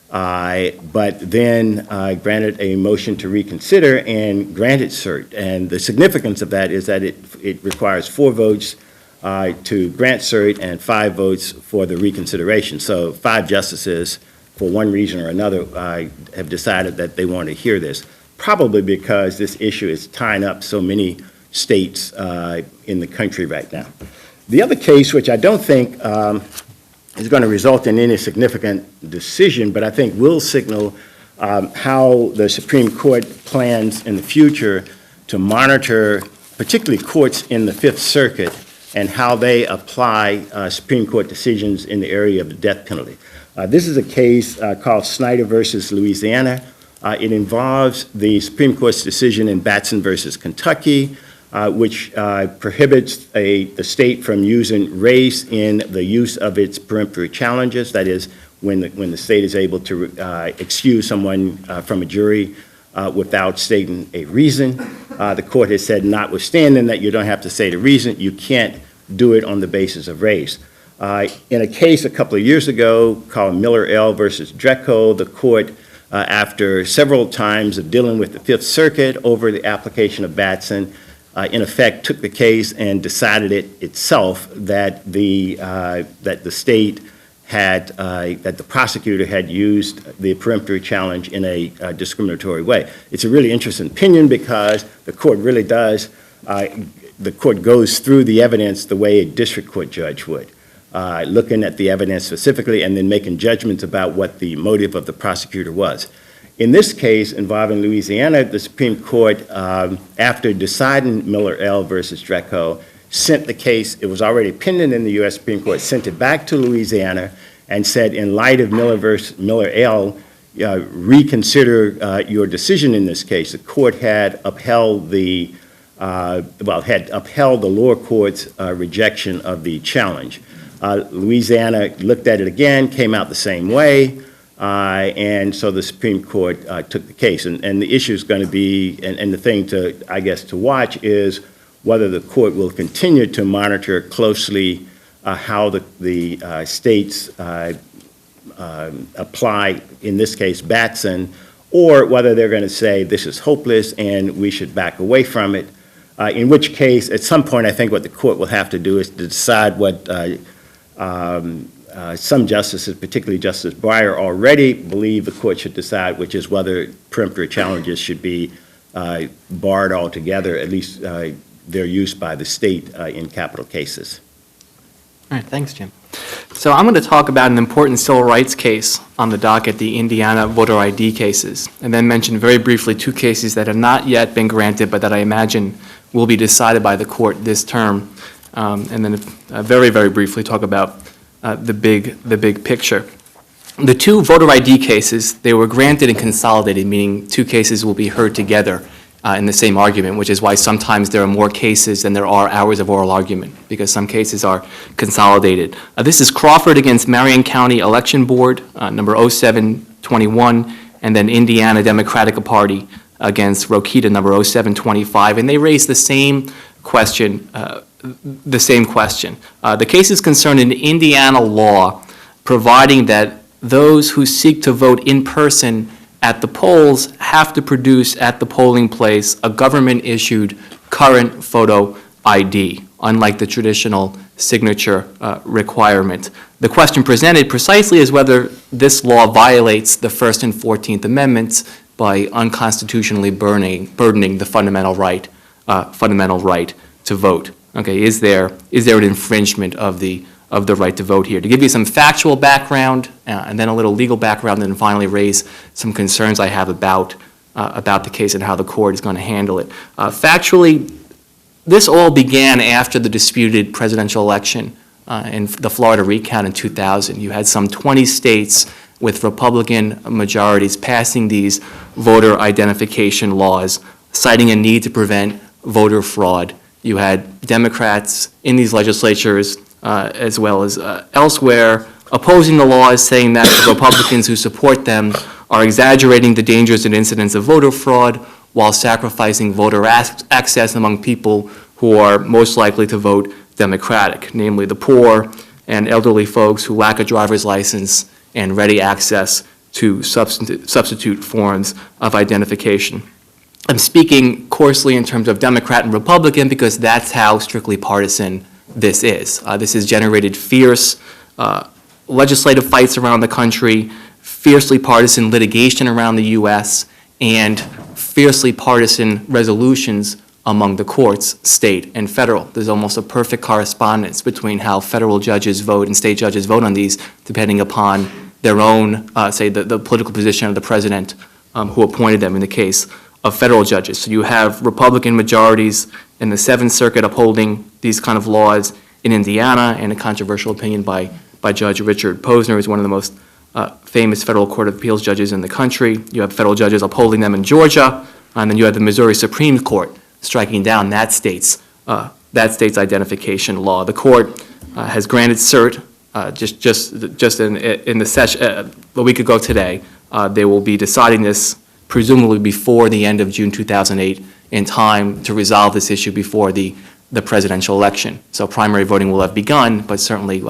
but then granted a motion to reconsider and granted cert. And the significance of that is that it requires 4 votes to grant cert and 5 votes for the reconsideration. So 5 justices, for one reason or another, have decided that they want to hear this, probably because this issue is tying up so many states in the country right now. The other case, which I don't think is going to result in any significant decision, but I think will signal how the Supreme Court plans in the future to monitor particularly courts in the Fifth Circuit and how they apply Supreme Court decisions in the area of the death penalty. This is a case called Snyder versus Louisiana. It involves the Supreme Court's decision in Batson versus Kentucky, which prohibits the state from using race in the use of its peremptory challenges. That is, when the state is able to excuse someone from a jury without stating a reason. The court has said, notwithstanding that you don't have to say the reason, you can't do it on the basis of race. In a case a couple of years ago called Miller L. versus Dreco, the court, after several times of dealing with the Fifth Circuit over the application of Batson, in effect took the case and decided it itself that the state had, that the prosecutor had used the peremptory challenge in a discriminatory way. It's a really interesting opinion because the court really does, the court goes through the evidence the way a district court judge would, looking at the evidence specifically and then making judgments about what the motive of the prosecutor was. In this case involving Louisiana, the Supreme Court, after deciding Miller L. versus Dreco, sent the case, it was already pending in the U.S. Supreme Court, sent it back to Louisiana and said, in light of Miller versus Miller L., reconsider your decision in this case. The court had upheld the, had upheld the lower court's rejection of the challenge. Louisiana looked at it again, came out the same way, and so the Supreme Court took the case. And the issue is going to be, and the thing to, I guess, to watch is whether the court will continue to monitor closely how the states apply, in this case, Batson, or whether they're going to say this is hopeless and we should back away from it, in which case, at some point, I think what the court will have to do is to decide what some justices, particularly Justice Breyer, already believe the court should decide, which is whether peremptory challenges should be barred altogether, at least their use by the state in capital cases. All right, thanks, Jim. So I'm going to talk about an important civil rights case on the docket, the Indiana voter ID cases, and then mention very briefly 2 cases that have not yet been granted, but that I imagine will be decided by the court this term, and then very, very briefly talk about the big picture. The 2 voter ID cases, they were granted and consolidated, meaning 2 cases will be heard together in the same argument, which is why sometimes there are more cases than there are hours of oral argument, because some cases are consolidated. This is Crawford against Marion County Election Board, number 0721, and then Indiana Democratic Party against Rokita number 0725, and they raised the same question. The case is concerned in Indiana law, providing that those who seek to vote in person at the polls have to produce at the polling place a government-issued current photo ID, unlike the traditional signature requirement. The question presented precisely is whether this law violates the First and 14th Amendments by unconstitutionally burdening the fundamental right to vote. Okay, is there an infringement of the right to vote here? To give you some factual background and then a little legal background, and then finally raise some concerns I have about the case and how the court is going to handle it. Factually, this all began after the disputed presidential election in the Florida recount in 2000. You had some 20 states with Republican majorities passing these voter identification laws, citing a need to prevent voter fraud. You had Democrats in these legislatures, as well as elsewhere, opposing the laws, saying that the Republicans who support them are exaggerating the dangers and incidents of voter fraud while sacrificing voter access among people who are most likely to vote Democratic, namely the poor and elderly folks who lack a driver's license and ready access to substitute forms of identification. I'm speaking coarsely in terms of Democrat and Republican because that's how strictly partisan this is. This has generated fierce legislative fights around the country, fiercely partisan litigation around the U.S., and fiercely partisan resolutions among the courts, state and federal. There's almost a perfect correspondence between how federal judges vote and state judges vote on these, depending upon their own, say, the political position of the president who appointed them in the case of federal judges. So you have Republican majorities in the Seventh Circuit upholding these kind of laws in Indiana, and a controversial opinion by Judge Richard Posner, who's one of the most famous federal court of appeals judges in the country. You have federal judges upholding them in Georgia, and then you have the Missouri Supreme Court striking down that state's identification law. The court has granted cert just in the session a week ago today. They will be deciding this presumably before the end of June 2008 in time to resolve this issue before the presidential election. So primary voting will have begun, but certainly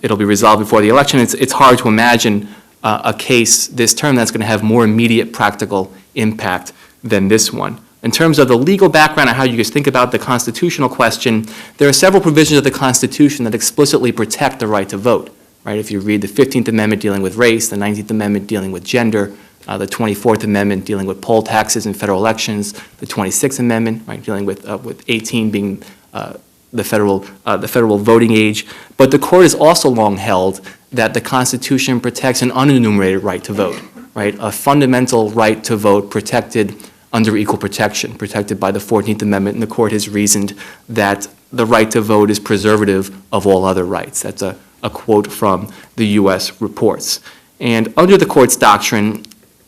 it'll be resolved before the election. It's hard to imagine a case this term that's going to have more immediate practical impact than this one. In terms of the legal background and how you guys think about the constitutional question, there are several provisions of the Constitution that explicitly protect the right to vote. Right? If you read the 15th Amendment dealing with race, the 19th Amendment dealing with gender, the 24th Amendment dealing with poll taxes in federal elections, the 26th Amendment, right, dealing with 18 being the federal voting age. But the court has also long held that the Constitution protects an unenumerated right to vote, right? A fundamental right to vote protected under equal protection, protected by the 14th Amendment, and the court has reasoned that the right to vote is preservative of all other rights. That's a quote from the U.S. reports. And under the court's doctrine,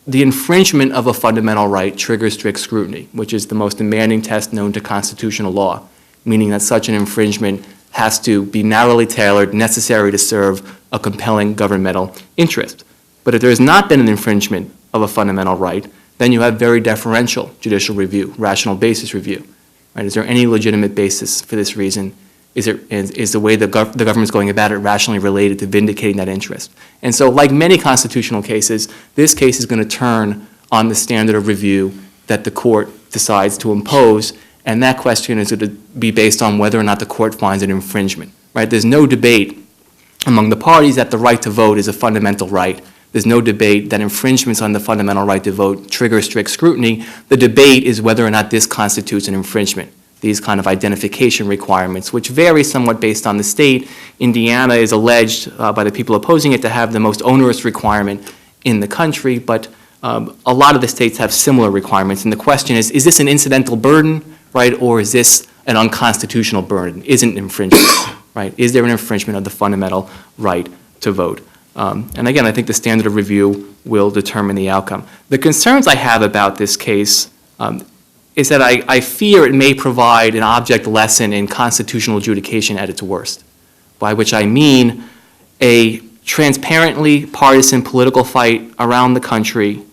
the infringement of a fundamental right triggers strict scrutiny, which is the most demanding test known to constitutional law, meaning that such an infringement has to be narrowly tailored, necessary to serve a compelling governmental interest. But if there has not been an infringement of a fundamental right, then you have very deferential judicial review, rational basis review. Right? Is there any legitimate basis for this reason? Is the way the government is going about it rationally related to vindicating that interest? And so, like many constitutional cases, this case is going to turn on the standard of review that the court decides to impose, and that question is going to be based on whether or not the court finds an infringement. Right? There's no debate among the parties that the right to vote is a fundamental right. There's no debate that infringements on the fundamental right to vote trigger strict scrutiny. The debate is whether or not this constitutes an infringement. These kind of identification requirements, which vary somewhat based on the state. Indiana is alleged by the people opposing it to have the most onerous requirement in the country, but a lot of the states have similar requirements. And the question is this an incidental burden, right, or is this an unconstitutional burden? Isn't an infringement, right? Is there an infringement of the fundamental right to vote? And again, I think the standard of review will determine the outcome. The concerns I have about this case is that I fear it may provide an object lesson in constitutional adjudication at its worst, by which I mean a transparently partisan political fight around the country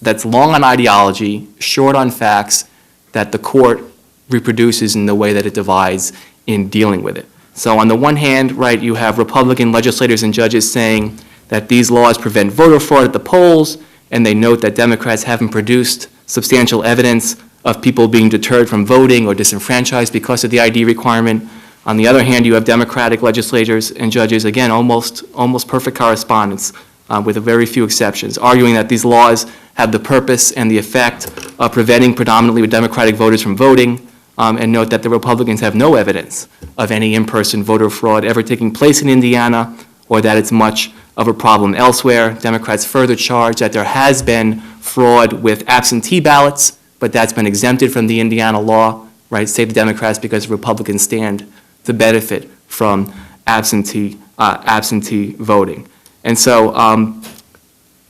that's long on ideology, short on facts, that the court reproduces in the way that it divides in dealing with it. So on the one hand, right, you have Republican legislators and judges saying that these laws prevent voter fraud at the polls, and they note that Democrats haven't produced substantial evidence of people being deterred from voting or disenfranchised because of the ID requirement. On the other hand, you have Democratic legislators and judges, again, almost perfect correspondence, with a very few exceptions, arguing that these laws have the purpose and the effect of preventing predominantly Democratic voters from voting, and note that the Republicans have no evidence of any in-person voter fraud ever taking place in Indiana, or that it's much of a problem elsewhere. Democrats further charge that there has been fraud with absentee ballots, but that's been exempted from the Indiana law, right? Say the Democrats because Republicans stand to benefit from absentee voting. And so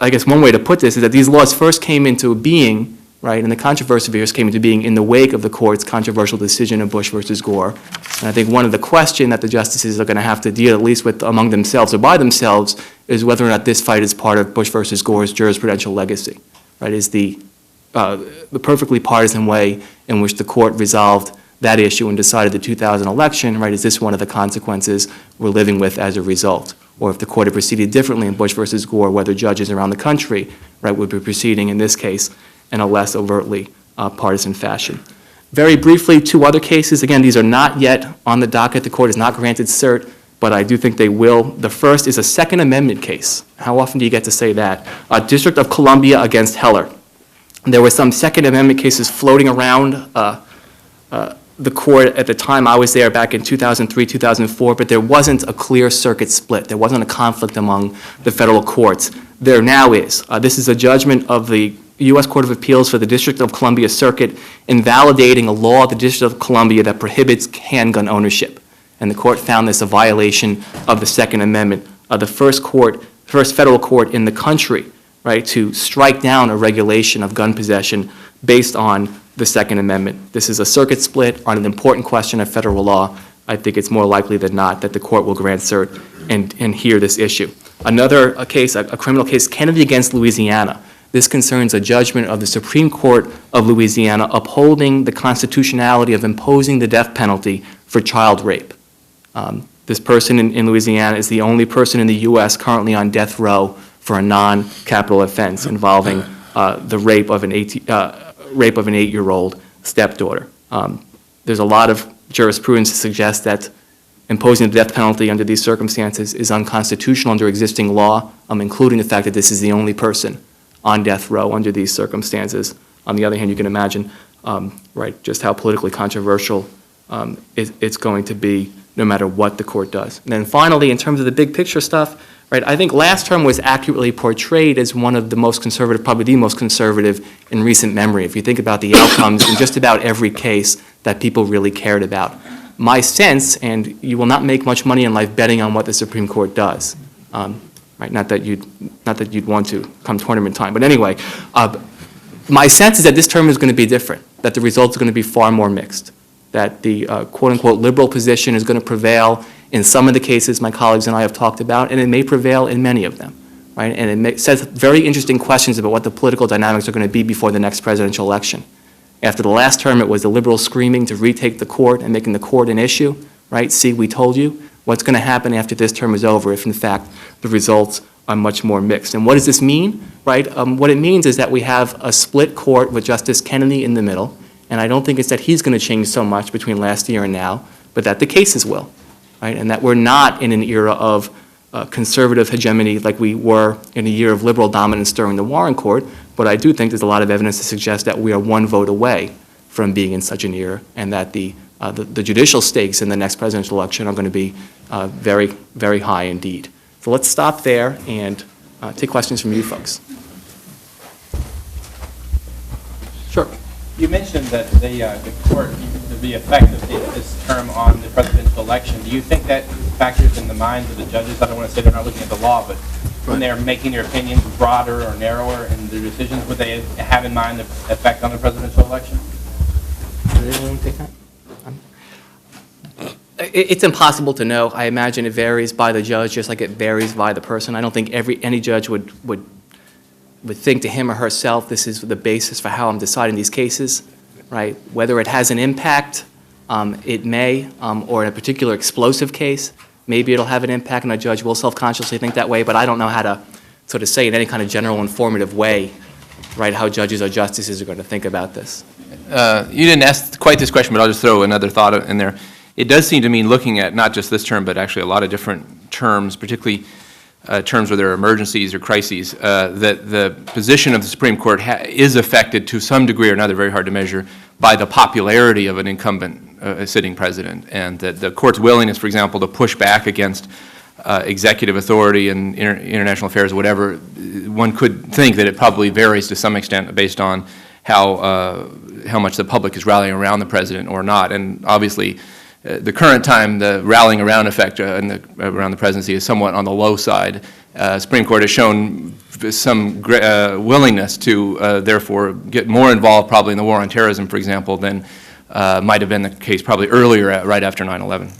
I guess one way to put this is that these laws first came into being, right, and the controversy first came into being in the wake of the court's controversial decision of Bush versus Gore. And I think one of the questions that the justices are going to have to deal at least with among themselves or by themselves is whether or not this fight is part of Bush versus Gore's jurisprudential legacy, right? Is the perfectly partisan way in which the court resolved that issue and decided the 2000 election, right, is this one of the consequences we're living with as a result? Or if the court had proceeded differently in Bush versus Gore, whether judges around the country, right, would be proceeding in this case in a less overtly partisan fashion. Very briefly, two other cases. Again, these are not yet on the docket. The court has not granted cert, but I do think they will. The first is a Second Amendment case. How often do you get to say that? District of Columbia against Heller. There were some Second Amendment cases floating around the court at the time I was there back in 2003, 2004, but there wasn't a clear circuit split. There wasn't a conflict among the federal courts. There now is. This is a judgment of the U.S. Court of Appeals for the District of Columbia Circuit invalidating a law of the District of Columbia that prohibits handgun ownership. And the court found this a violation of the Second Amendment. The first federal court in the country, right, to strike down a regulation of gun possession based on the Second Amendment. This is a circuit split on an important question of federal law. I think it's more likely than not that the court will grant cert and hear this issue. Another case, a criminal case, Kennedy against Louisiana. This concerns a judgment of the Supreme Court of Louisiana upholding the constitutionality of imposing the death penalty for child rape. This person in Louisiana is the only person in the U.S. currently on death row for a non-capital offense involving the rape of an 8-year-old stepdaughter. There's a lot of jurisprudence to suggest that imposing the death penalty under these circumstances is unconstitutional under existing law, including the fact that this is the only person on death row under these circumstances. On the other hand, you can imagine, right, just how politically controversial it's going to be no matter what the court does. And then finally, in terms of the big picture stuff, right, I think last term was accurately portrayed as one of the most conservative, probably the most conservative in recent memory, if you think about the outcomes in just about every case that people really cared about. My sense, and you will not make much money in life betting on what the Supreme Court does, right? Not that you'd want to come tournament time, but anyway, my sense is that this term is going to be different, that the results are going to be far more mixed, that the quote-unquote liberal position is going to prevail in some of the cases my colleagues and I have talked about, and it may prevail in many of them, right? And it says very interesting questions about what the political dynamics are going to be before the next presidential election. After the last term, it was the liberals screaming to retake the court and making the court an issue, right? See, we told you. What's going to happen after this term is over if, in fact, the results are much more mixed? And what does this mean, right? What it means is that we have a split court with Justice Kennedy in the middle, and I don't think it's that he's going to change so much between last year and now, but that the cases will, right? And that we're not in an era of conservative hegemony like we were in a year of liberal dominance during the Warren Court, but I do think there's a lot of evidence to suggest that we are one vote away from being in such an era, and that the judicial stakes in the next presidential election are going to be very, very high indeed. So let's stop there and take questions from you folks. Sure. You mentioned that the court to be effective this term on the presidential election. Do you think that factors in the minds of the judges? I don't want to say they're not looking at the law, but when they're making their opinions broader or narrower in their decisions, would they have in mind the effect on the presidential election? Does anyone take that? It's impossible to know. I imagine it varies by the judge, just like it varies by the person. I don't think any judge would think to him or herself, this is the basis for how I'm deciding these cases, right? Whether it has an impact, it may, or in a particular explosive case, maybe it'll have an impact, and a judge will self-consciously think that way, but I don't know how to sort of say in any kind of general informative way, right, how judges or justices are going to think about this. You didn't ask quite this question, but I'll just throw another thought in there. It does seem to me, looking at not just this term, but actually a lot of different terms, particularly terms where there are emergencies or crises, that the position of the Supreme Court is affected to some degree or another, very hard to measure, by the popularity of an incumbent sitting president, and that the court's willingness, for example, to push back against executive authority and international affairs, whatever, one could think that it probably varies to some extent based on how much the public is rallying around the president or not. And obviously, the current time, the rallying around effect around the presidency is somewhat on the low side. Supreme Court has shown some willingness to, therefore, get more involved probably in the war on terrorism, for example, than might have been the case probably earlier, right after 9/11.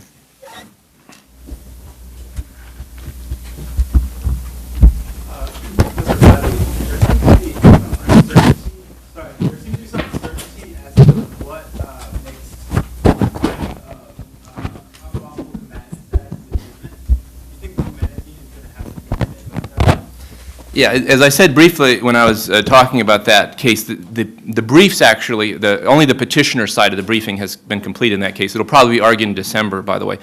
Yeah, as I said briefly when I was talking about that case, the briefs actually, only the petitioner side of the briefing has been completed in that case. It'll probably be argued in December, by the way.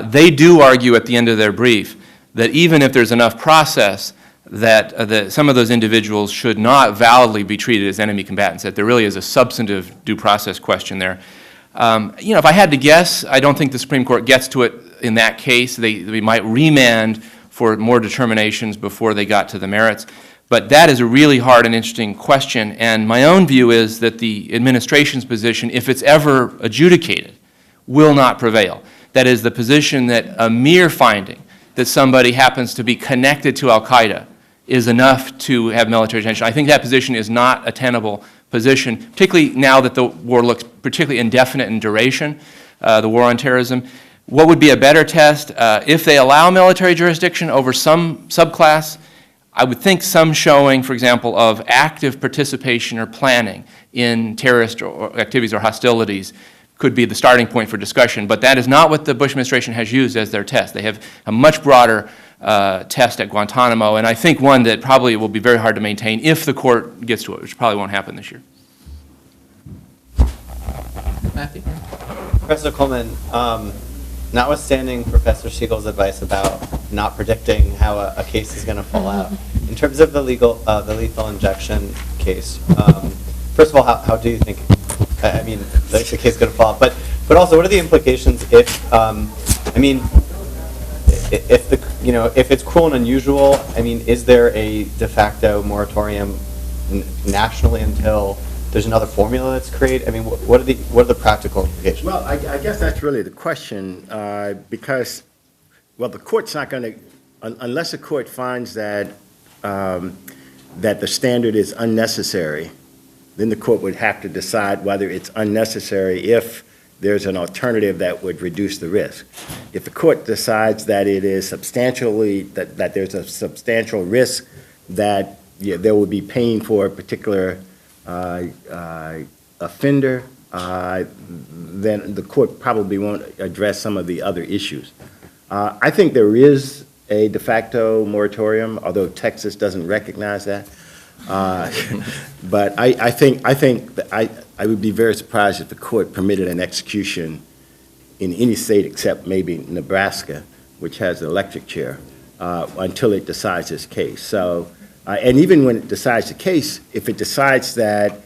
They do argue at the end of their brief that even if there's enough process, that some of those individuals should not validly be treated as enemy combatants, that there really is a substantive due process question there. If I had to guess, I don't think the Supreme Court gets to it in that case. They might remand for more determinations before they got to the merits. But that is a really hard and interesting question, and my own view is that the administration's position, if it's ever adjudicated, will not prevail. That is the position that a mere finding that somebody happens to be connected to al-Qaeda is enough to have military detention. I think that position is not a tenable position, particularly now that the war looks particularly indefinite in duration, the war on terrorism. What would be a better test? If they allow military jurisdiction over some subclass, I would think some showing, for example, of active participation or planning in terrorist activities or hostilities could be the starting point for discussion. But that is not what the Bush administration has used as their test. They have a much broader test at Guantanamo, and I think one that probably will be very hard to maintain if the court gets to it, which probably won't happen this year. Matthew? Professor Coleman, notwithstanding Professor Siegel's advice about not predicting how a case is going to fall out, in terms of the lethal injection case, first of all, how do you think, the case is going to fall out? But also, what are the implications if it's cruel and unusual? Is there a de facto moratorium nationally until there's another formula that's created? What are the practical implications? Well, I guess that's really the question, because, well, the court's not going to, unless the court finds that that the standard is unnecessary, then the court would have to decide whether it's unnecessary if there's an alternative that would reduce the risk. If the court decides that it is substantially, that there's a substantial risk that there will be pain for a particular offender, then the court probably won't address some of the other issues. I think there is a de facto moratorium, although Texas doesn't recognize that. But I think that I would be very surprised if the court permitted an execution in any state except maybe Nebraska, which has an electric chair, until it decides its case. So. And even when it decides the case, if it decides that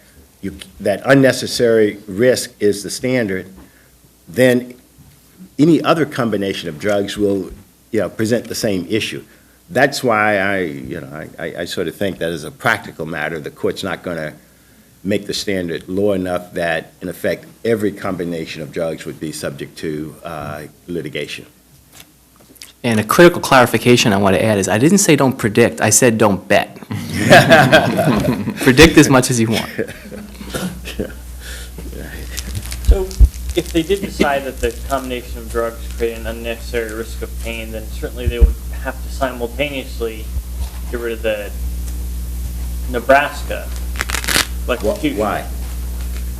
that unnecessary risk is the standard, then any other combination of drugs will, present the same issue. That's why I sort of think that as a practical matter, the court's not going to make the standard low enough that, in effect, every combination of drugs would be subject to litigation. And a critical clarification I want to add is I didn't say don't predict, I said don't bet. Predict as much as you want. So if they did decide that the combination of drugs created an unnecessary risk of pain, then certainly they would have to simultaneously get rid of the Nebraska electrocution. Why?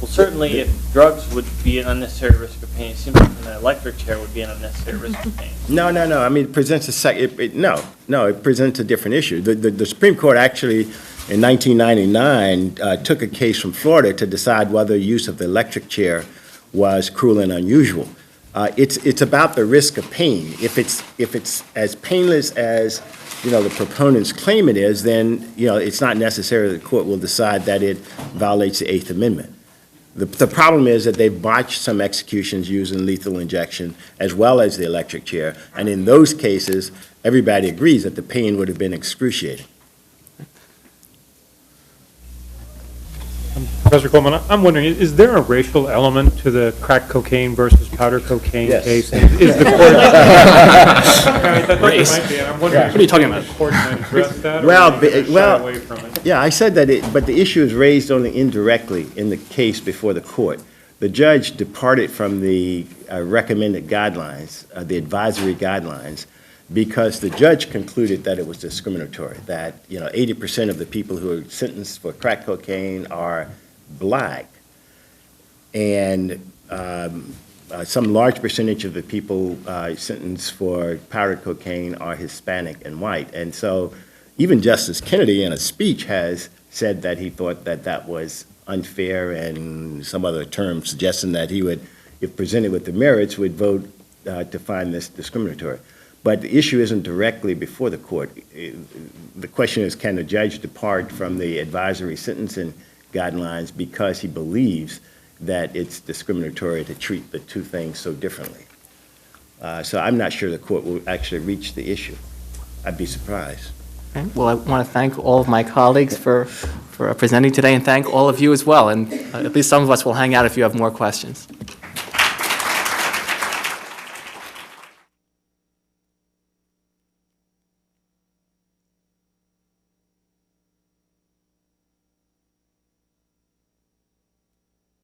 Well, certainly if drugs would be an unnecessary risk of pain, it seems like an electric chair would be an unnecessary risk of pain. No. I mean, it presents it presents a different issue. The Supreme Court actually, in 1999, took a case from Florida to decide whether use of the electric chair was cruel and unusual. It's about the risk of pain. If it's as painless as, the proponents claim it is, then, it's not necessary the court will decide that it violates the Eighth Amendment. The problem is that they've botched some executions using lethal injection as well as the electric chair, and in those cases, everybody agrees that the pain would have been excruciating. Professor Coleman, I'm wondering, is there a racial element to the crack cocaine versus powder cocaine Yes. case? Is the court? I thought there Race. might be, and I'm wondering. What are you talking about? if The court might address that, or Well, are they gonna shy well- away from it? Yeah, I said that, but the issue is raised only indirectly in the case before the court. The judge departed from the recommended guidelines, the advisory guidelines, because the judge concluded that it was discriminatory, that, 80% of the people who are sentenced for crack cocaine are black, and some large percentage of the people sentenced for powder cocaine are Hispanic and white. And so even Justice Kennedy in a speech has said that he thought that that was unfair, and some other term suggesting that he would, if presented with the merits, would vote to find this discriminatory. But the issue isn't directly before the court. The question is, can the judge depart from the advisory sentencing guidelines because he believes that it's discriminatory to treat the two things so differently? So I'm not sure the court will actually reach the issue. I'd be surprised. Okay. Well, I want to thank all of my colleagues for presenting today, and thank all of you as well. And at least some of us will hang out if you have more questions.